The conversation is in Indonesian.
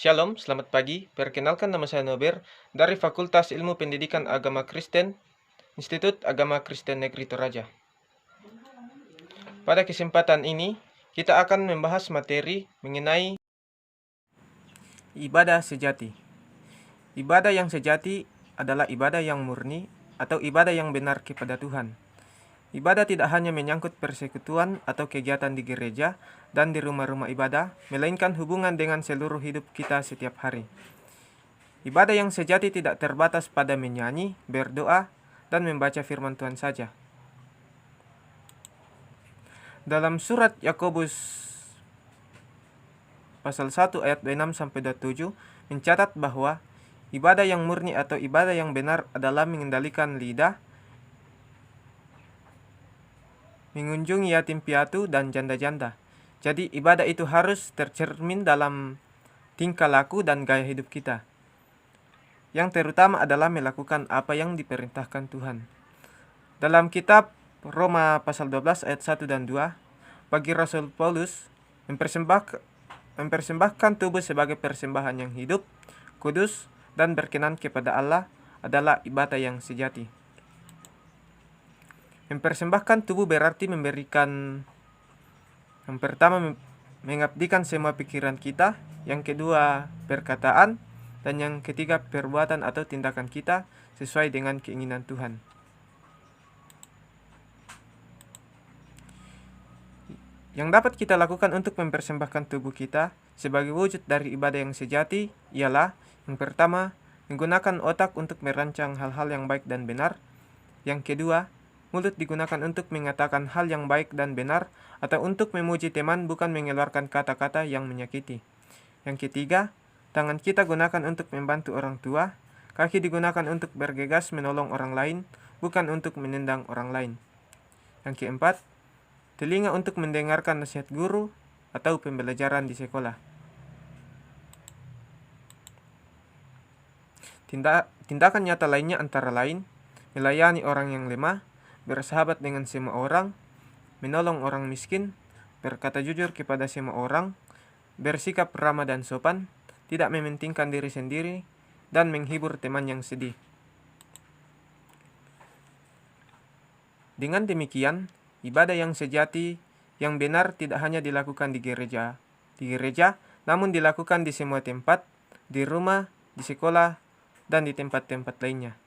Shalom, selamat pagi. Perkenalkan nama saya Nober dari Fakultas Ilmu Pendidikan Agama Kristen, Institut Agama Kristen Negeri Toraja. Pada kesempatan ini, kita akan membahas materi mengenai ibadah sejati. Ibadah yang sejati adalah ibadah yang murni atau ibadah yang benar kepada Tuhan. Ibadah tidak hanya menyangkut persekutuan atau kegiatan di gereja dan di rumah-rumah ibadah, melainkan hubungan dengan seluruh hidup kita setiap hari. Ibadah yang sejati tidak terbatas pada menyanyi, berdoa, dan membaca firman Tuhan saja. Dalam surat Yakobus pasal 1 ayat 26-27 mencatat bahwa ibadah yang murni atau ibadah yang benar adalah mengendalikan lidah, mengunjungi yatim piatu dan janda-janda. Jadi ibadah itu harus tercermin dalam tingkah laku dan gaya hidup kita. Yang terutama adalah melakukan apa yang diperintahkan Tuhan. Dalam kitab Roma pasal 12 ayat 1 dan 2, bagi Rasul Paulus mempersembahkan tubuh sebagai persembahan yang hidup, kudus, dan berkenan kepada Allah adalah ibadah yang sejati. Mempersembahkan tubuh berarti memberikan, yang pertama mengabdikan semua pikiran kita, yang kedua perkataan, dan yang ketiga perbuatan atau tindakan kita sesuai dengan keinginan Tuhan. Yang dapat kita lakukan untuk mempersembahkan tubuh kita sebagai wujud dari ibadah yang sejati ialah, yang pertama, menggunakan otak untuk merancang hal-hal yang baik dan benar. Yang kedua, mulut digunakan untuk mengatakan hal yang baik dan benar atau untuk memuji teman, bukan mengeluarkan kata-kata yang menyakiti. Yang ketiga, tangan kita gunakan untuk membantu orang tua. Kaki digunakan untuk bergegas menolong orang lain, bukan untuk menendang orang lain. Yang keempat, telinga untuk mendengarkan nasihat guru atau pembelajaran di sekolah. Tindakan nyata lainnya antara lain melayani orang yang lemah, bersahabat dengan semua orang, menolong orang miskin, berkata jujur kepada semua orang, bersikap ramah dan sopan, tidak mementingkan diri sendiri, dan menghibur teman yang sedih. Dengan demikian, ibadah yang sejati, yang benar tidak hanya dilakukan di gereja, namun dilakukan di semua tempat, di rumah, di sekolah, dan di tempat-tempat lainnya.